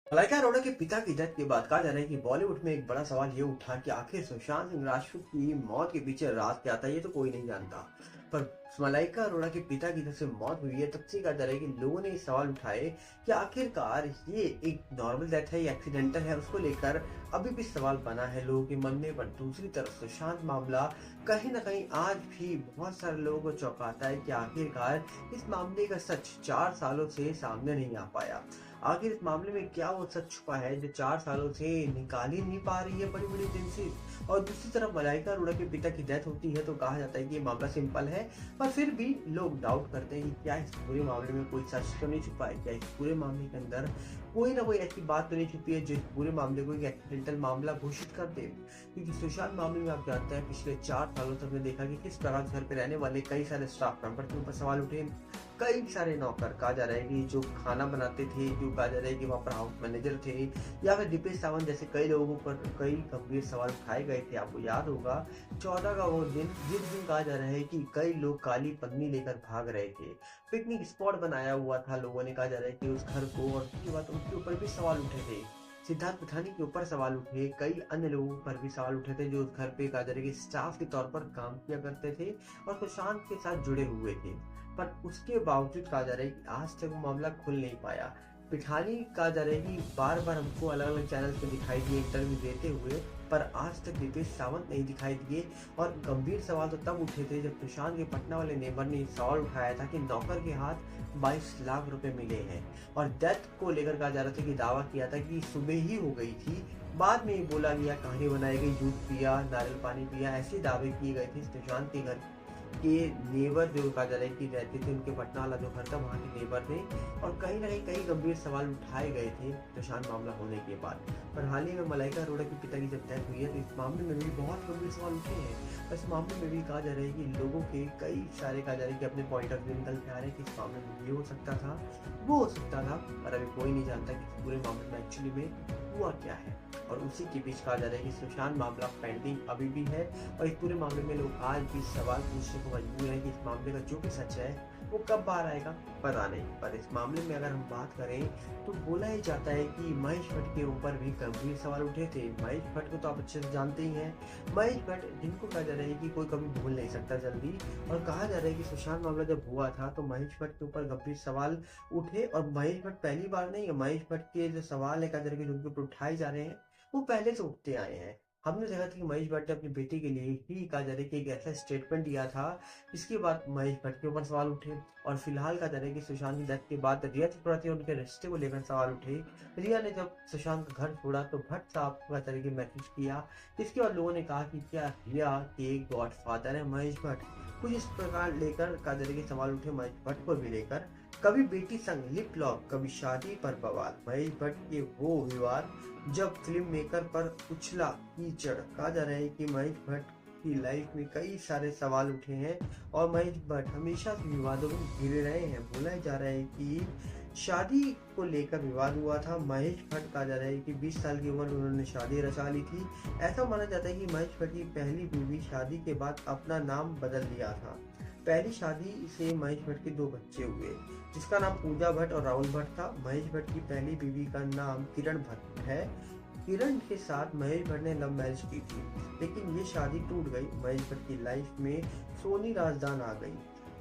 मलाइका अरोड़ा के पिता की डेथ के बाद कहा जा रहा है कि बॉलीवुड में एक बड़ा सवाल ये उठा कि आखिर सुशांत सिंह राजपूत की मौत के पीछे राज क्या था, ये तो कोई नहीं जानता। पर मलाइका अरोड़ा के पिता की जब से मौत हुई है तब से कहा जा रहा है कि लोगों ने ये सवाल उठाए कि आखिरकार ये एक नॉर्मल डेथ है या एक्सीडेंटल है। उसको लेकर अभी भी सवाल बना है लोगों के मन में। पर दूसरी तरफ सुशांत मामला कहीं ना कहीं आज भी बहुत सारे लोगों को चौंकाता है कि आखिरकार इस मामले का सच 4 सालों से सामने नहीं आ पाया। आखिर इस मामले में क्या वो सच छुपा है जो 4 सालों से निकाल ही नहीं पा रही है बड़ी बड़ी एजेंसी। और दूसरी तरफ मलाइका अरोड़ा के पिता की डेथ होती है तो कहा जाता है कि ये मामला सिंपल है, पर फिर भी लोग डाउट करते हैं कि क्या इस पूरे मामले में कोई सच तो नहीं छुपा है, क्या इस पूरे मामले के अंदर कोई ना कोई ऐसी बात तो नहीं छुपी है जो इस पूरे मामले को एक एक्सीडेंटल मामला घोषित कर दे। क्योंकि सुशांत मामले में आप जानते हैं पिछले 4 सालों से हमने देखा कि किस प्रकार घर पे रहने वाले कई सारे स्टाफ मेंबर के ऊपर सवाल उठे। कई सारे नौकर कहा जा रहा है कि जो खाना बनाते थे, जो कहा जा रहा है कि वहाँ पर हाउस मैनेजर थे, या फिर दीपेश सावंत जैसे कई लोगों पर कई गंभीर सवाल उठाए गए थे। आपको याद होगा 14 का वो दिन जिस दिन कहा जा रहा है कि कई लोग काली पन्नी लेकर भाग रहे थे। पिकनिक स्पॉट बनाया हुआ था लोगों ने, कहा जा रहा है कि उस घर को, और उसके बाद उनके ऊपर भी सवाल उठे थे। सिद्धार्थ पिठानी के ऊपर सवाल उठे, कई अन्य लोगों पर भी सवाल उठे थे जो उस घर पे कहा जा रहा है कि स्टाफ के तौर पर काम किया करते थे और सुशांत के साथ जुड़े हुए थे। पर उसके बावजूद कहा जा रहा है कि आज तक वो मामला खुल नहीं पाया। पिठानी कहा जा रहा है कि बार बार हमको अलग अलग चैनल पे दिखाई दिए इंटरव्यू देते हुए, पर आज तक दीपेश सावंत नहीं दिखाई दिए। और गंभीर सवाल तो तब उठे थे जब सुशांत के पटना वाले नेबर ने सवाल उठाया था कि नौकर के हाथ 22 लाख रुपए मिले हैं। और डेथ को लेकर कहा जा रहा था कि दावा किया था कि सुबह ही हो गई थी। बाद में ये बोला गया, कहानी बनाई गई, दूध पिया, नारियल पानी पिया, ऐसे दावे किए गए थे सुशांत के घर के नेबर जो कहा जा रहा है कि रहते थे, उनके पटना वाला जो घर था वहाँ के नेबर ने। और कहीं ना कहीं कई गंभीर सवाल उठाए गए थे सुशांत मामला होने के बाद। पर हाल ही में मलाइका अरोड़ा के पिता की जब डेथ हुई है तो इस मामले में भी बहुत गंभीर सवाल उठे हैं। इस मामले में भी कहा जा रहा है कि लोगों के कई सारे कहा जा रहा है कि अपने पॉइंट ऑफ व्यू निकल के आ रहे हैं कि इस मामले में ये हो सकता था, वो हो सकता था, पर अभी कोई नहीं जानता कि इस पूरे मामले में एक्चुअली में हुआ क्या है। और उसी के बीच कहा जा रहा है कि सुशांत मामला पेंडिंग अभी भी है और इस पूरे मामले में लोग आज भी सवाल पूछने को मजबूर हैं कि इस मामले का जो भी सच है वो कब बाहर आएगा पता नहीं। पर इस मामले में अगर हम बात करें तो बोला ही जाता है कि महेश भट्ट के ऊपर भी गंभीर सवाल उठे थे। महेश भट्ट को तो आप अच्छे से जानते ही हैं। महेश भट्ट जिनको कहा जा रहा है कि कोई कभी भूल नहीं सकता जल्दी। और कहा जा रहा है कि सुशांत मामला जब हुआ था तो महेश भट्ट के ऊपर गंभीर सवाल उठे। और महेश भट्ट पहली बार नहीं है, महेश भट्ट के जो सवाल है कहा जा रहा है कि जिनके ऊपर उठाए जा रहे हैं वो पहले से उठते आए हैं। हमने देखा था कि महेश भट्ट ने अपनी बेटी के लिए ही कहा जा रहा है कि एक ऐसा स्टेटमेंट दिया था जिसके बाद महेश भट्ट के ऊपर सवाल उठे। और फिलहाल कहा जा रहा है कि सुशांत की डेथ के बाद रिया चक्रवर्ती उनके रिश्ते को लेकर सवाल उठे। रिया ने जब सुशांत का घर छोड़ा तो भट्ट साहब को कहा जा रहा है कि मैसेज किया, जिसके बाद लोगों ने कहा कि क्या रिया के गॉड फादर है महेश भट्ट। कुछ इस प्रकार लेकर कहा जा रहा है कि सवाल उठे महेश भट्ट को भी लेकर। कभी बेटी संग लिप लॉक, कभी शादी पर बवाल, महेश भट्ट के वो विवाद जब फिल्म मेकर पर उछला कीचड़। कहा जा रहा है कि महेश भट्ट की लाइफ में कई सारे सवाल उठे हैं और महेश भट्ट हमेशा से विवादों में घिरे रहे हैं। बोला जा रहा है कि शादी को लेकर विवाद हुआ था। महेश भट्ट कहा जा रहा है कि 20 साल की उम्र में उन्होंने शादी रचा ली थी। ऐसा माना जाता है कि महेश भट्ट की पहली बीवी शादी के बाद अपना नाम बदल लिया था। पहली शादी से महेश भट्ट के 2 बच्चे हुए जिसका नाम पूजा भट्ट और राहुल भट्ट था। महेश भट्ट की पहली बीवी का नाम किरण भट्ट है। किरण के साथ महेश भट्ट ने लव मैरिज की थी लेकिन ये शादी टूट गई। महेश भट्ट की लाइफ में सोनी राजदान आ गई।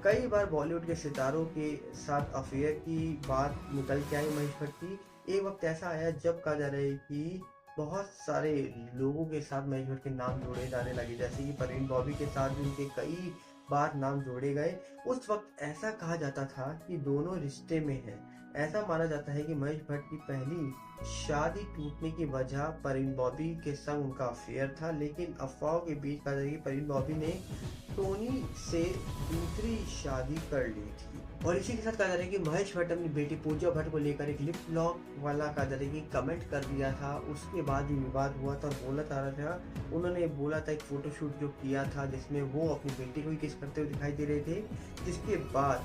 कई बार बॉलीवुड के सितारों के साथ अफेयर की बात निकल के आई महेश भट्ट की। एक वक्त ऐसा आया जब कहा जा रहा है कि बहुत सारे लोगों के साथ महेश भट्ट के नाम जोड़े जाने लगे, जैसे कि परवीन बॉबी के साथ भी उनके कई बार नाम जोड़े गए। उस वक्त ऐसा कहा जाता था कि दोनों रिश्ते में हैं। ऐसा माना जाता है कि महेश भट्ट की पहली शादी टूटने की वजह परवीन बॉबी के संग उनका अफेयर था, लेकिन अफवाहों के बीच कहा जाता है कि परवीन बॉबी ने टोनी से दूसरी शादी कर ली थी। और इसी के साथ कहा जा रहा है कि महेश भट्ट अपनी बेटी पूजा भट्ट को लेकर एक लिप लॉक वाला कहा जा रहा है कि कमेंट कर दिया था। उसके बाद भी विवाद हुआ था और बोला जा रहा था, उन्होंने बोला था एक फोटोशूट जो किया था जिसमें वो अपनी बेटी को ही किस करते हुए दिखाई दे रहे थे, जिसके बाद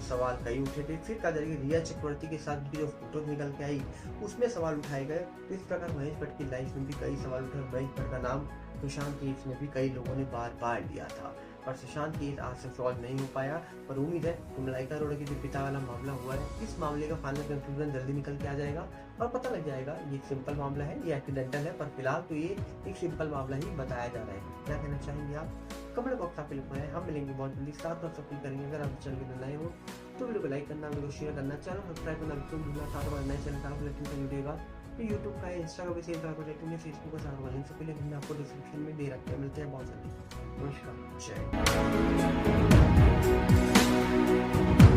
सवाल कई उठे थे। फिर कहा जा रहा है कि रिया चक्रवर्ती के साथ भी जो फोटो निकल के आई उसमें सवाल उठाए गए। तो इस प्रकार महेश भट्ट की लाइफ में भी कई सवाल उठे और महेश भट्ट का नाम सुशांत केस में भी कई लोगों ने बार बार लिया था। पर सुशांत केस आज से सॉल्व नहीं हो पाया। पर उम्मीद है कि मलाइका अरोड़ा के जो पिता वाला मामला हुआ है, इस मामले का फाइनल कंक्लूजन जल्दी निकल के आ जाएगा और पता लग जाएगा ये एक सिंपल मामला है, ये एक्सीडेंटल है। पर फिलहाल तो ये एक सिंपल मामला ही बताया जा रहा है। क्या कहना चाहेंगे आप? कमेंट बॉक्स आप लिखना है। हम मिलेंगे बहुत जल्दी, साथ में सपोर्ट करेंगे। अगर आप चैनल के नए हो तो वीडियो को लाइक करना, वीडियो को शेयर करना, चैनल सब्सक्राइब करना बिल्कुल भूलना। साथ में नए चैनल का वीडियो का यूट्यूब का है, इंस्टाग्राम पे सेम प्रोजेक्ट में, फेसबुक का सारा लिंक सबके लिए हमने आपको डिस्क्रिप्शन में दे रखे हैं। मिलते हैं बहुत जल्दी। नमस्कार,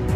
जय।